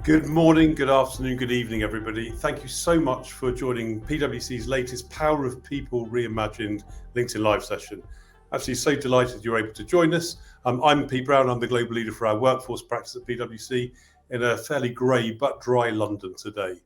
Good morning, good afternoon, good evening, everybody. Thank you so much for joining PwC's latest Power of People Reimagined LinkedIn Live session. Actually, so delighted you're able to join us. I'm Pete Brown. I'm the global leader for our workforce practice at PwC in a fairly grey but dry London today.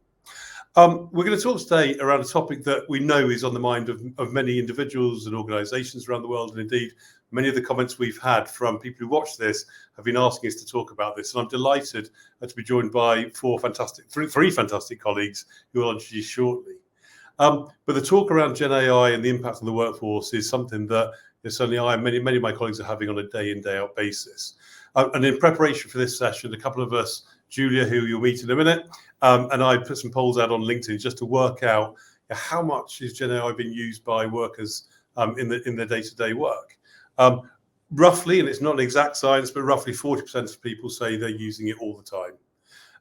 We're going to talk today around a topic that we know is on the mind of many individuals and organisations around the world, and indeed many of the comments we've had from people who watch this have been asking us to talk about this. And I'm delighted to be joined by three fantastic colleagues who I'll introduce shortly. But the talk around GenAI and the impact on the workforce is something that certainly I and many of my colleagues are having on a day in, day out basis. And in preparation for this session, a couple of us, Julia, who you'll meet in a minute, and I put some polls out on LinkedIn just to work out how much is GenAI being used by workers in their day-to-day work. Roughly, and it's not an exact science, but roughly 40% of people say they're using it all the time.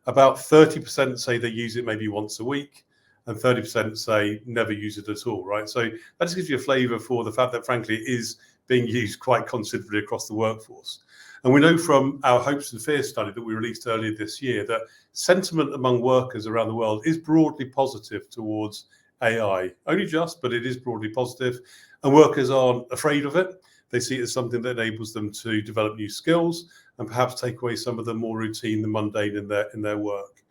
About 30% say they use it maybe once a week, and 30% say never use it at all, right? So that just gives you a flavour for the fact that, frankly, it is being used quite considerably across the workforce. And we know from our Hopes and Fears study that we released earlier this year that sentiment among workers around the world is broadly positive towards AI. Only just, but it is broadly positive. And workers aren't afraid of it. They see it as something that enables them to develop new skills and perhaps take away some of the more routine, the mundane in their work.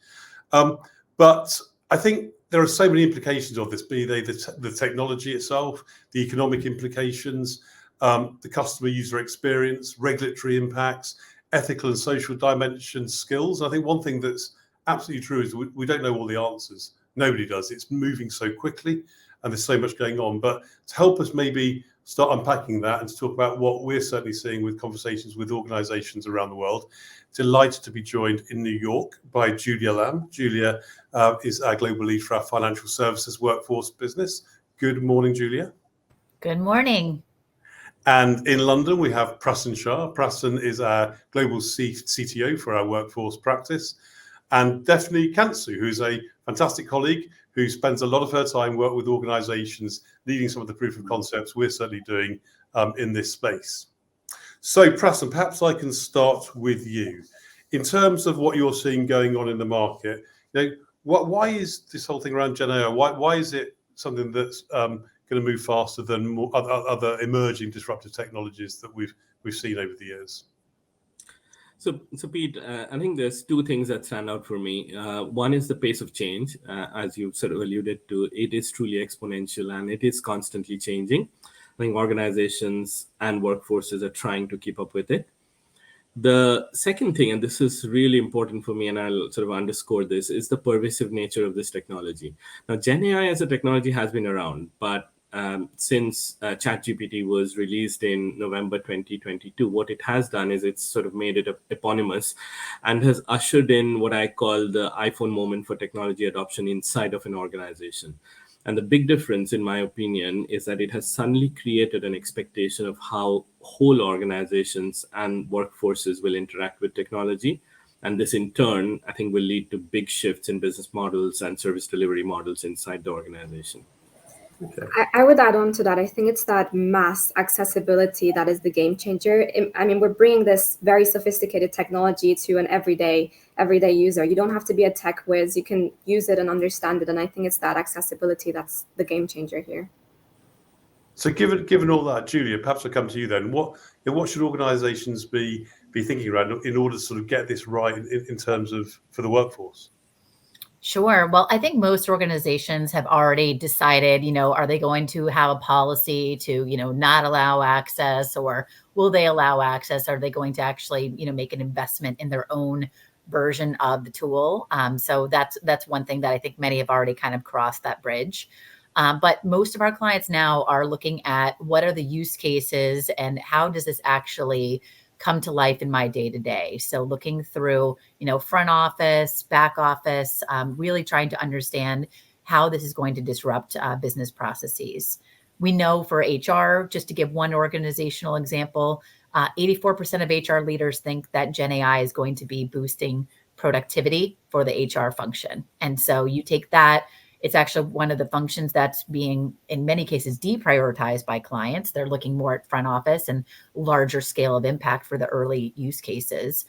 But I think there are so many implications of this, be they the technology itself, the economic implications, the customer user experience, regulatory impacts, ethical and social dimensions, skills. I think one thing that's absolutely true is we don't know all the answers. Nobody does. It's moving so quickly and there's so much going on. But to help us maybe start unpacking that and to talk about what we're certainly seeing with conversations with organisations around the world, delighted to be joined in New York by Julia Lamm. Julia is our global lead for our financial services workforce business. Good morning, Julia. Good morning. And in London, we have Prasun Shah. Prasun is our global CTO for our workforce practice. And Defne Kansu, who's a fantastic colleague who spends a lot of her time working with organisations, leading some of the proof of concepts we're certainly doing in this space. So Prasun, perhaps I can start with you. In terms of what you're seeing going on in the market, why is this whole thing around GenAI? Why is it something that's going to move faster than other emerging disruptive technologies that we've seen over the years? So Pete, I think there's two things that stand out for me. One is the pace of change, as you sort of alluded to. It is truly exponential and it is constantly changing. I think organizations and workforces are trying to keep up with it. The second thing, and this is really important for me, and I'll sort of underscore this, is the pervasive nature of this technology. Now, GenAI as a technology has been around, but since ChatGPT was released in November 2022, what it has done is it's sort of made it eponymous and has ushered in what I call the iPhone moment for technology adoption inside of an organization. And the big difference, in my opinion, is that it has suddenly created an expectation of how whole organizations and workforces will interact with technology. And this, in turn, I think will lead to big shifts in business models and service delivery models inside the organization. Okay. I would add on to that. I think it's that mass accessibility that is the game changer. I mean, we're bringing this very sophisticated technology to an everyday user. You don't have to be a tech whiz. You can use it and understand it. And I think it's that accessibility that's the game changer here. So given all that, Julia, perhaps I'll come to you then. What should organizations be thinking around in order to sort of get this right in terms of for the workforce? Sure. Well, I think most organizations have already decided, are they going to have a policy to, not allow access, or will they allow access? Are they going to actually, make an investment in their own version of the tool? So that's one thing that I think many have already kind of crossed that bridge. But most of our clients now are looking at what are the use cases and how does this actually come to life in my day-to-day. So looking through, front office, back office, really trying to understand how this is going to disrupt business processes. We know for HR, just to give one organizational example, 84% of HR leaders think that GenAI is going to be boosting productivity for the HR function. And so you take that, it's actually one of the functions that's being, in many cases, deprioritized by clients. They're looking more at front office and larger scale of impact for the early use cases.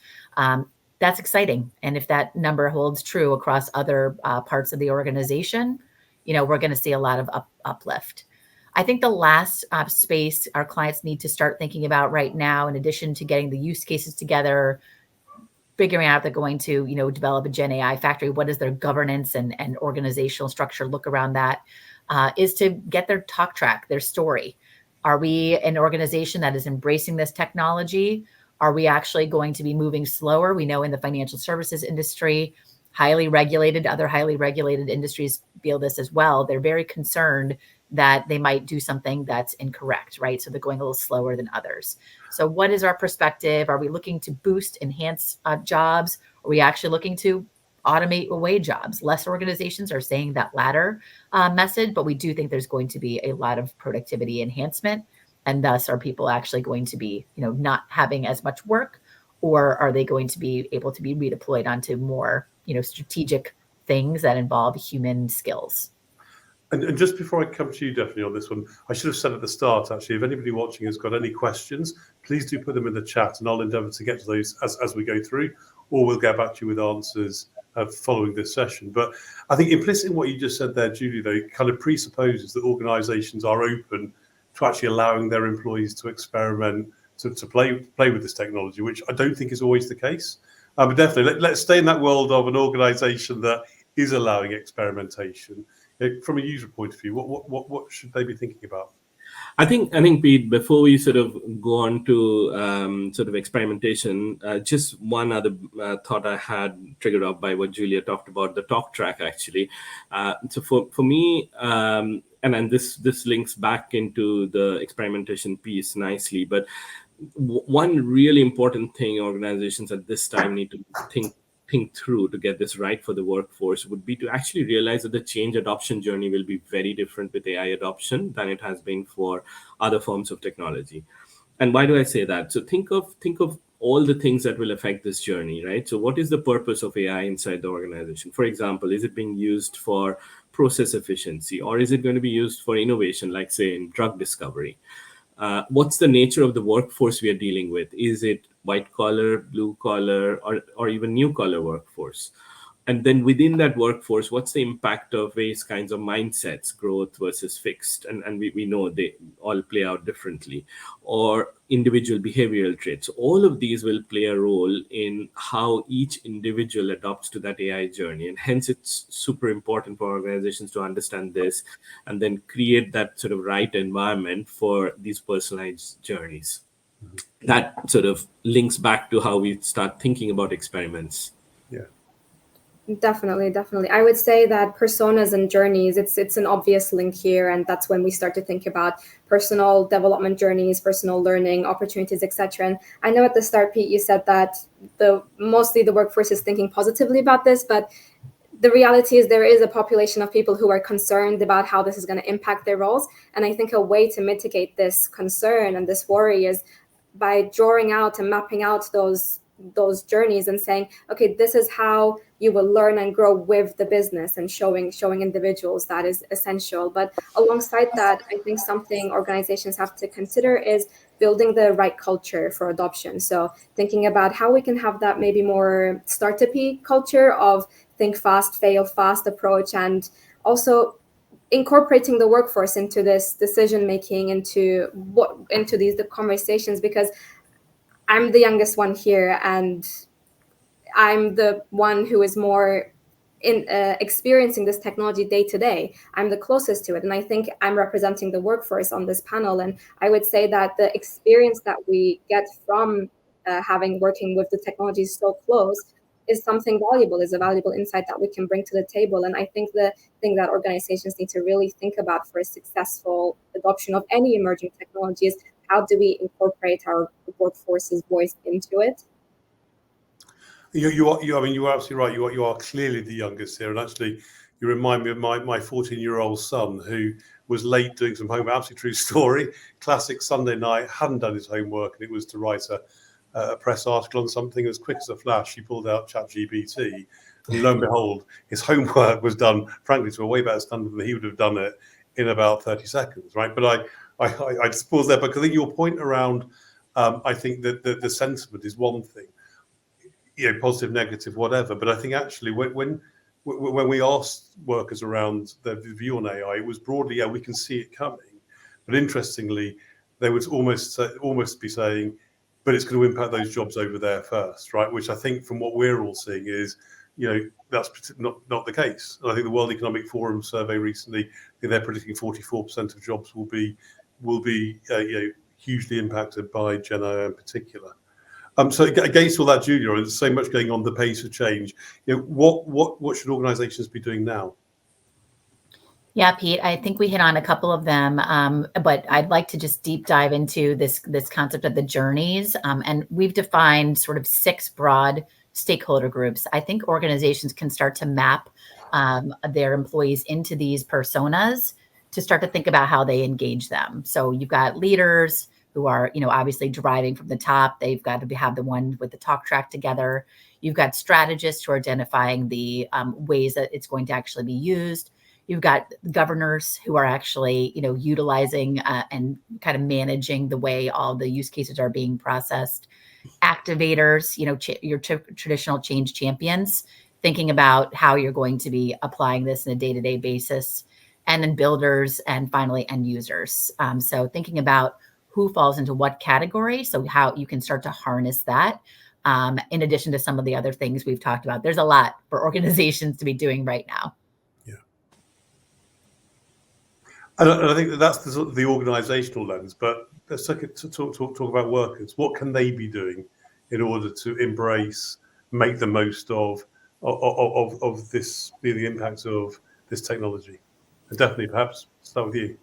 that's exciting. And if that number holds true across other parts of the organization, we're going to see a lot of uplift. I think the last space our clients need to start thinking about right now, in addition to getting the use cases together, figuring out if they're going to, develop a GenAI factory, what does their governance and organizational structure look around that, is to get their talk track, their story. Are we an organization that is embracing this technology? Are we actually going to be moving slower? We know in the financial services industry, highly regulated, other highly regulated industries feel this as well. They're very concerned that they might do something that's incorrect, right? So they're going a little slower than others. So what is our perspective? Are we looking to boost, enhance jobs? Are we actually looking to automate away jobs? Less organizations are saying that latter message, but we do think there's going to be a lot of productivity enhancement. And thus, are people actually going to be, not having as much work, or are they going to be able to be redeployed onto more, strategic things that involve human skills? And just before I come to you, Defne, on this one, I should have said at the start, actually, if anybody watching has got any questions, please do put them in the chat, and I'll endeavour to get to those as we go through, or we'll get back to you with answers following this session. But I think implicit in what you just said there, Julie, though, kind of presupposes that organisations are open to actually allowing their employees to experiment, to play with this technology, which I don't think is always the case. But definitely, let's stay in that world of an organisation that is allowing experimentation. From a user point of view, what should they be thinking about? I think, Pete, before we sort of go on to sort of experimentation, just one other thought I had triggered off by what Julia talked about, the talk track, actually. So for me, and this links back into the experimentation piece nicely, but one really important thing organizations at this time need to think through to get this right for the workforce would be to actually realize that the change adoption journey will be very different with AI adoption than it has been for other forms of technology. And why do I say that? So think of all the things that will affect this journey, right? So what is the purpose of AI inside the organization? For example, is it being used for process efficiency, or is it going to be used for innovation, like say in drug discovery? What's the nature of the workforce we are dealing with? Is it white collar, blue collar, or even new collar workforce? And then within that workforce, what's the impact of various kinds of mindsets, growth versus fixed? And we know they all play out differently, or individual behavioral traits. All of these will play a role in how each individual adopts to that AI journey. And hence, it's super important for organizations to understand this and then create that sort of right environment for these personalized journeys. Mm-hmm. That sort of links back to how we start thinking about experiments. Yeah. Definitely. I would say that personas and journeys, it's an obvious link here, and that's when we start to think about personal development journeys, personal learning opportunities, etc. And I know at the start, Pete, you said that mostly the workforce is thinking positively about this, but the reality is there is a population of people who are concerned about how this is going to impact their roles. And I think a way to mitigate this concern and this worry is by drawing out and mapping out those journeys and saying, okay, this is how you will learn and grow with the business, and showing individuals that is essential. But alongside that, I think something organizations have to consider is building the right culture for adoption. So thinking about how we can have that maybe more startup-y culture of think fast, fail fast approach, and also incorporating the workforce into this decision making, into the conversations, because I'm the youngest one here, and I'm the one who is more in experiencing this technology day to day. I'm the closest to it, and I think I'm representing the workforce on this panel. And I would say that the experience that we get from working with the technology so close is something valuable, is a valuable insight that we can bring to the table. And I think the thing that organizations need to really think about for a successful adoption of any emerging technology is how do we incorporate our workforce's voice into it? You are absolutely right. You are clearly the youngest here, and actually, you remind me of my 14-year-old son who was late doing some homework. Absolutely true story. Classic Sunday night, hadn't done his homework, and it was to write a press article on something. As quick as a flash, he pulled out ChatGPT, and lo and behold, his homework was done, frankly, to a way better standard than he would have done it in about 30 seconds, right? But I just pause there, because I think your point around, I think that the sentiment is one thing. positive, negative, whatever. But I think actually when we asked workers around their view on AI, it was broadly, we can see it coming. But interestingly, they would almost be saying, but it's going to impact those jobs over there first, right? Which I think from what we're all seeing is, that's not the case. And I think the World Economic Forum survey recently, they're predicting 44% of jobs will be hugely impacted by GenAI in particular. So against all that, Julia, there's so much going on, the pace of change. What should organisations be doing now? Yeah, Pete, I think we hit on a couple of them, but I'd like to just deep dive into this concept of the journeys. And we've defined sort of 6 broad stakeholder groups. I think organizations can start to map their employees into these personas to start to think about how they engage them. So you've got leaders who are, obviously driving from the top. They've got to have the one with the talk track together. You've got strategists who are identifying the ways that it's going to actually be used. You've got governors who are actually, utilizing and kind of managing the way all the use cases are being processed. Activators, your traditional change champions, thinking about how you're going to be applying this on a day-to-day basis. And then builders, and finally end users. So thinking about who falls into what category, so how you can start to harness that. In addition to some of the other things we've talked about, there's a lot for organizations to be doing right now. And I think that's the sort of the organisational lens. But let's talk about workers. What can they be doing in order to embrace, make the most of this, the impact of this technology? And Defne, perhaps start with you.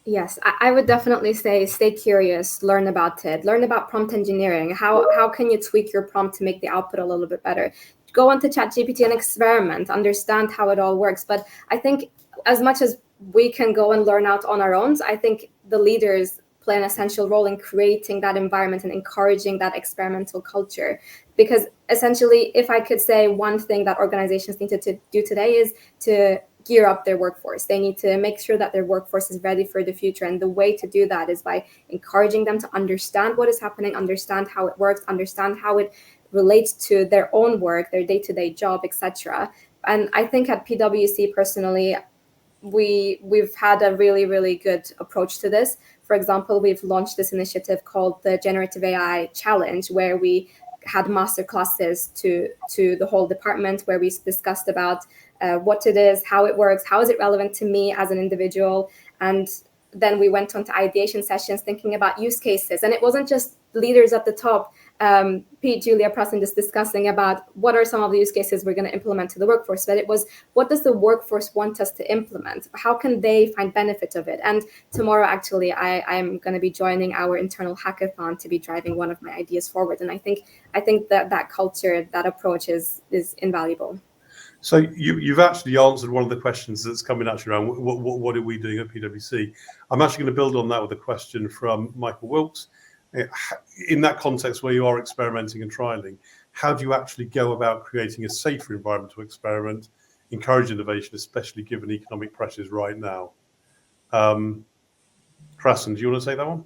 Yes, I would definitely say stay curious, learn about it, learn about prompt engineering. How can you tweak your prompt to make the output a little bit better? Go onto ChatGPT and experiment, understand how it all works. But I think as much as we can go and learn out on our own, I think the leaders play an essential role in creating that environment and encouraging that experimental culture. Because essentially, if I could say one thing that organizations need to do today is to gear up their workforce. They need to make sure that their workforce is ready for the future. And the way to do that is by encouraging them to understand what is happening, understand how it works, understand how it relates to their own work, their day-to-day job, etc. And I think at PwC personally, we've had a really, really good approach to this. For example, we've launched this initiative called the Generative AI Challenge, where we had master classes to the whole department, where we discussed about what it is, how it works, how is it relevant to me as an individual. And then we went on to ideation sessions thinking about use cases. And it wasn't just leaders at the top, Pete, Julia, Prasun, just discussing about what are some of the use cases we're going to implement to the workforce, but it was what does the workforce want us to implement? How can they find benefit of it? And tomorrow, actually, I'm going to be joining our internal hackathon to be driving one of my ideas forward. And I think that culture, that approach is invaluable. So you've actually answered one of the questions that's coming actually around what are we doing at PwC? I'm actually going to build on that with a question from Michael Wilkes. In that context where you are experimenting and trialing, how do you actually go about creating a safer environment to experiment, encourage innovation, especially given economic pressures right now? Prasun, do you want to take that one?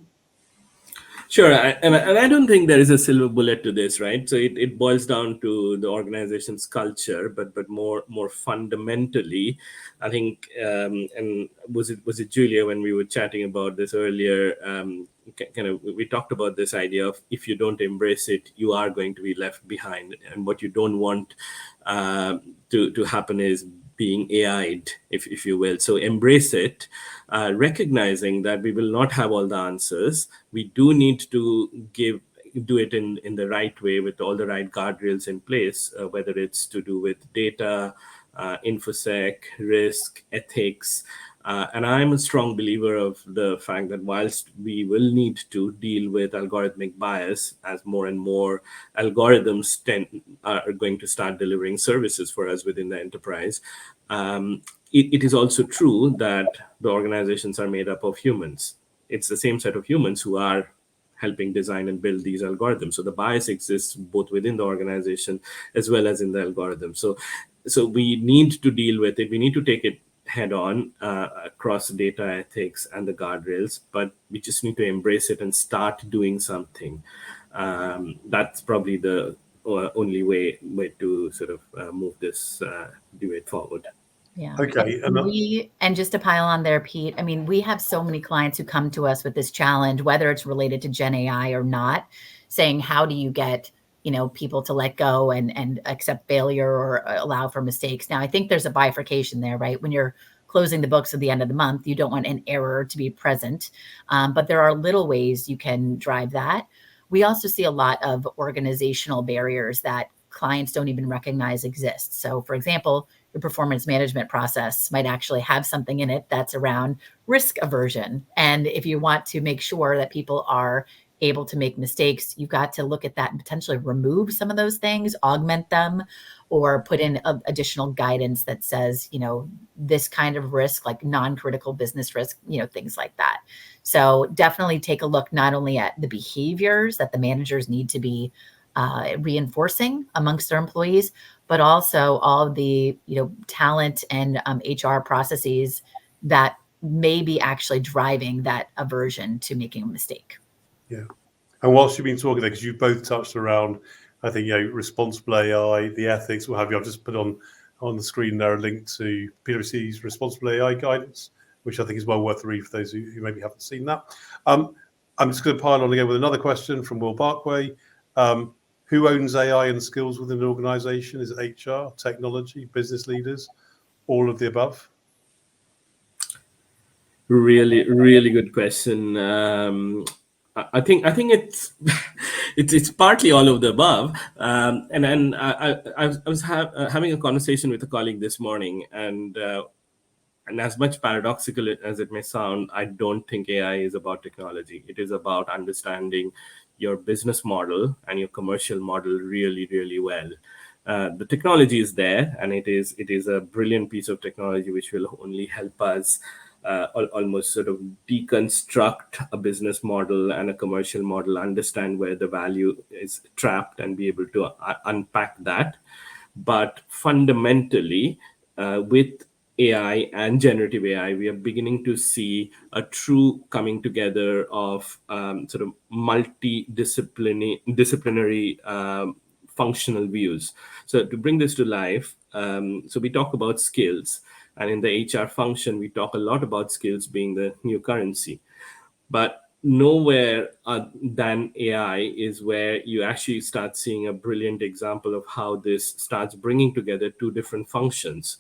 Sure, and I don't think there is a silver bullet to this, right? So it boils down to the organization's culture, but more fundamentally, I think, and was it Julia when we were chatting about this earlier? We talked about this idea of if you don't embrace it, you are going to be left behind, and what you don't want to happen is being AI'd, if you will. So embrace it, recognizing that we will not have all the answers. We do need to do it in the right way with all the right guardrails in place, whether it's to do with data, infosec, risk, ethics. And I'm a strong believer of the fact that whilst we will need to deal with algorithmic bias as more and more algorithms are going to start delivering services for us within the enterprise, it is also true that the organizations are made up of humans. It's the same set of humans who are helping design and build these algorithms. So the bias exists both within the organization as well as in the algorithm. So we need to deal with it. We need to take it head on across data ethics and the guardrails, but we just need to embrace it and start doing something. That's probably the only way to sort of move this debate forward. Yeah. Okay. And just to pile on there, Pete, I mean, we have so many clients who come to us with this challenge, whether it's related to Gen AI or not, saying, how do you get, people to let go and accept failure or allow for mistakes? Now, I think there's a bifurcation there, right? When you're closing the books at the end of the month, you don't want an error to be present. But there are little ways you can drive that. We also see a lot of organizational barriers that clients don't even recognize exist. So, for example, your performance management process might actually have something in it that's around risk aversion. And if you want to make sure that people are able to make mistakes, you've got to look at that and potentially remove some of those things, augment them, or put in additional guidance that says, this kind of risk, like non-critical business risk, things like that. So definitely take a look not only at the behaviors that the managers need to be reinforcing amongst their employees, but also all of the talent and HR processes that may be actually driving that aversion to making a mistake. Yeah. And whilst you've been talking there, because you both touched around, I think, responsible AI, the ethics, what have you, I've just put on the screen there a link to PwC's responsible AI guidance, which I think is well worth a read for those who maybe haven't seen that. I'm just going to pile on again with another question from Will Barkway. Who owns AI and skills within an organization? Is it HR, technology, business leaders, all of the above? Really, really good question. I think it's partly all of the above. And then I was having a conversation with a colleague this morning, and as much paradoxical as it may sound, I don't think AI is about technology. It is about understanding your business model and your commercial model really, really well. The technology is there, and it is a brilliant piece of technology which will only help us almost sort of deconstruct a business model and a commercial model, understand where the value is trapped, and be able to unpack that. But fundamentally, with AI and generative AI, we are beginning to see a true coming together of sort of multidisciplinary functional views. So to bring this to life, so we talk about skills, and in the HR function, we talk a lot about skills being the new currency. But nowhere than AI is where you actually start seeing a brilliant example of how this starts bringing together two different functions.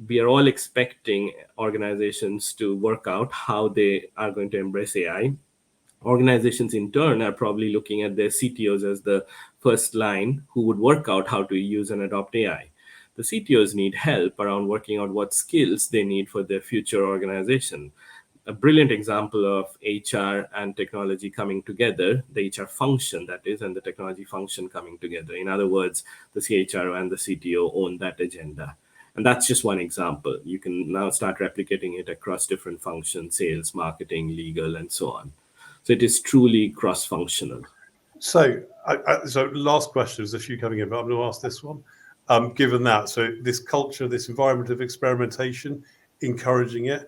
We are all expecting organizations to work out how they are going to embrace AI. Organizations in turn are probably looking at their CTOs as the first line who would work out how to use and adopt AI. The CTOs need help around working out what skills they need for their future organization. A brilliant example of HR and technology coming together, the HR function that is, and the technology function coming together. In other words, the CHRO and the CTO own that agenda. And that's just one example. You can now start replicating it across different functions, sales, marketing, legal, and so on. So it is truly cross-functional. So last question, there's a few coming in, but I'm going to ask this one. Given that, so this culture, this environment of experimentation, encouraging it,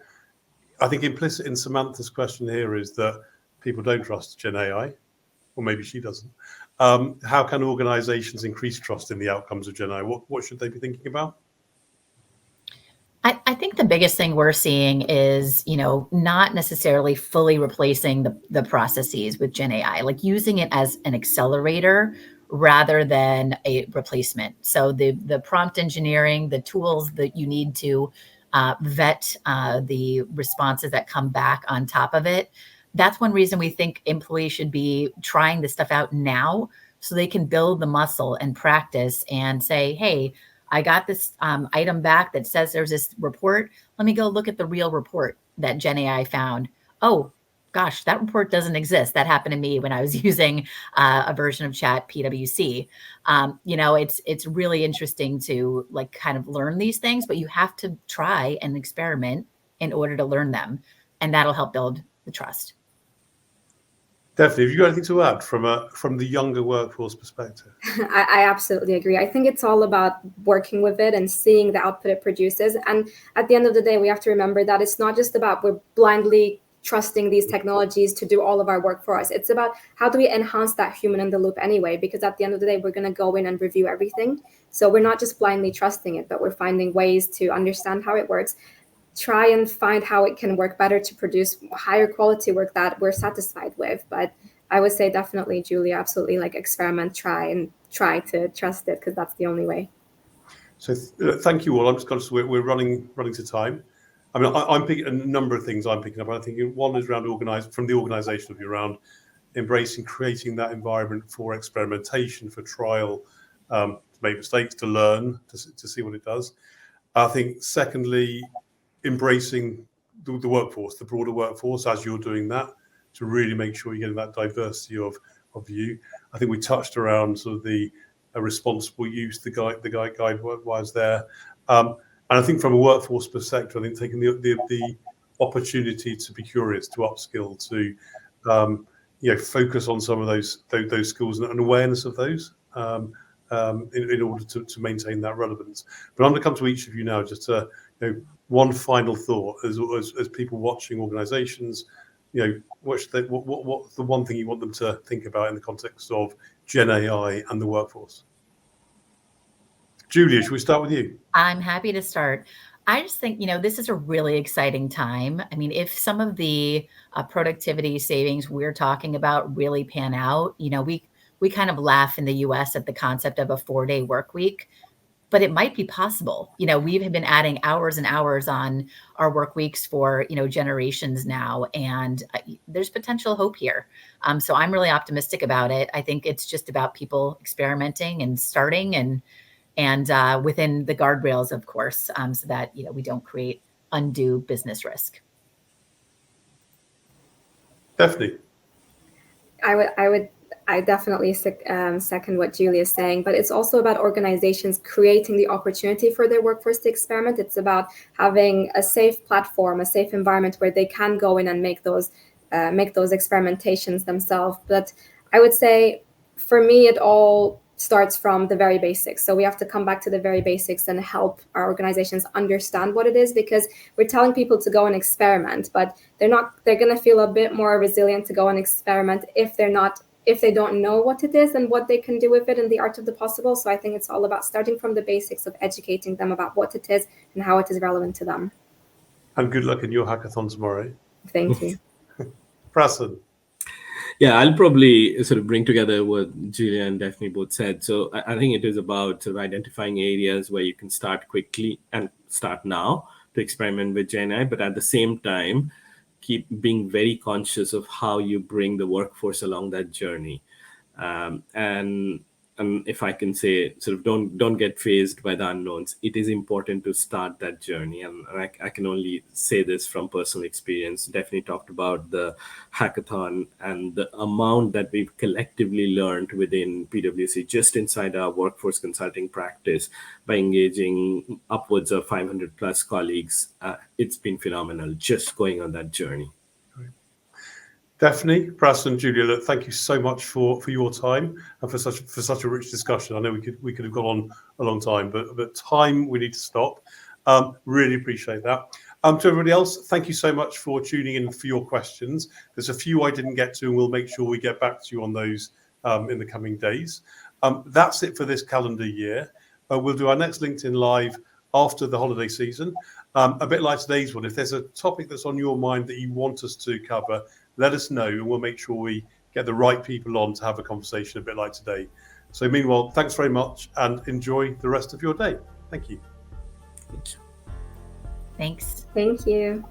I think implicit in Samantha's question here is that people don't trust Gen AI, or maybe she doesn't. How can organizations increase trust in the outcomes of Gen AI? What should they be thinking about? I think the biggest thing we're seeing is, not necessarily fully replacing the processes with Gen AI, like using it as an accelerator rather than a replacement. So the prompt engineering, the tools that you need to vet the responses that come back on top of it. That's one reason we think employees should be trying this stuff out now so they can build the muscle and practice and say, hey, I got this item back that says there's this report. Let me go look at the real report that Gen AI found. Oh, gosh, that report doesn't exist. That happened to me when I was using a version of Chat PwC. It's really interesting to kind of learn these things, but you have to try and experiment in order to learn them, and that'll help build the trust. Definitely. Have you got anything to add from the younger workforce perspective? I absolutely agree. I think it's all about working with it and seeing the output it produces. And at the end of the day, we have to remember that it's not just about we're blindly trusting these technologies to do all of our work for us. It's about how do we enhance that human in the loop anyway, because at the end of the day, we're going to go in and review everything. So we're not just blindly trusting it, but we're finding ways to understand how it works, try and find how it can work better to produce higher quality work that we're satisfied with. But I would say definitely, Julia, absolutely, like experiment, try to trust it, because that's the only way. So thank you all. I'm just conscious we're running to time. I mean, I'm picking a number of things I'm picking up. I think one is around from the organisation of you around embracing, creating that environment for experimentation, for trial, to make mistakes, to learn, to see what it does. I think secondly, embracing the workforce, the broader workforce, as you're doing that, to really make sure you're getting that diversity of view. I think we touched around sort of the responsible use, the guide was there. And I think from a workforce perspective, I think taking the opportunity to be curious, to upskill, to focus on some of those skills and awareness of those in order to maintain that relevance. But I'm going to come to each of you now, just one final thought as people watching organisations. What's the one thing you want them to think about in the context of GenAI and the workforce? Julia, should we start with you? I'm happy to start. I just think, this is a really exciting time. I mean, if some of the productivity savings we're talking about really pan out, we kind of laugh in the US at the concept of a 4-day work week, but it might be possible. We've been adding hours and hours on our work weeks for, generations now, and there's potential hope here. So I'm really optimistic about it. I think it's just about people experimenting and starting and within the guardrails, of course, so that, we don't create undue business risk. Defne. I definitely second what Julia is saying, but it's also about organizations creating the opportunity for their workforce to experiment. It's about having a safe platform, a safe environment where they can go in and make those experimentations themselves. But I would say, for me, it all starts from the very basics. So we have to come back to the very basics and help our organizations understand what it is, because we're telling people to go and experiment, but they're going to feel a bit more resilient to go and experiment if they don't know what it is and what they can do with it in the art of the possible. So I think it's all about starting from the basics of educating them about what it is and how it is relevant to them. And good luck in your hackathon tomorrow. Thank you. Prasun. Yeah, I'll probably sort of bring together what Julia and Defne both said. So I think it is about sort of identifying areas where you can start quickly and start now to experiment with GenAI, but at the same time, keep being very conscious of how you bring the workforce along that journey. And if I can say, sort of don't get fazed by the unknowns. It is important to start that journey. And I can only say this from personal experience. Definitely talked about the hackathon and the amount that we've collectively learned within PwC, just inside our workforce consulting practice, by engaging upwards of 500 plus colleagues. It's been phenomenal just going on that journey. Defne, Prasun, Julia, look, thank you so much for your time and for such a rich discussion. I know we could have gone on a long time, but time we need to stop. Really appreciate that. To everybody else, thank you so much for tuning in for your questions. There's a few I didn't get to, and we'll make sure we get back to you on those in the coming days. That's it for this calendar year. We'll do our next LinkedIn Live after the holiday season. A bit like today's one. If there's a topic that's on your mind that you want us to cover, let us know, and we'll make sure we get the right people on to have a conversation a bit like today. So meanwhile, thanks very much and enjoy the rest of your day. Thank you. Thanks. Thank you.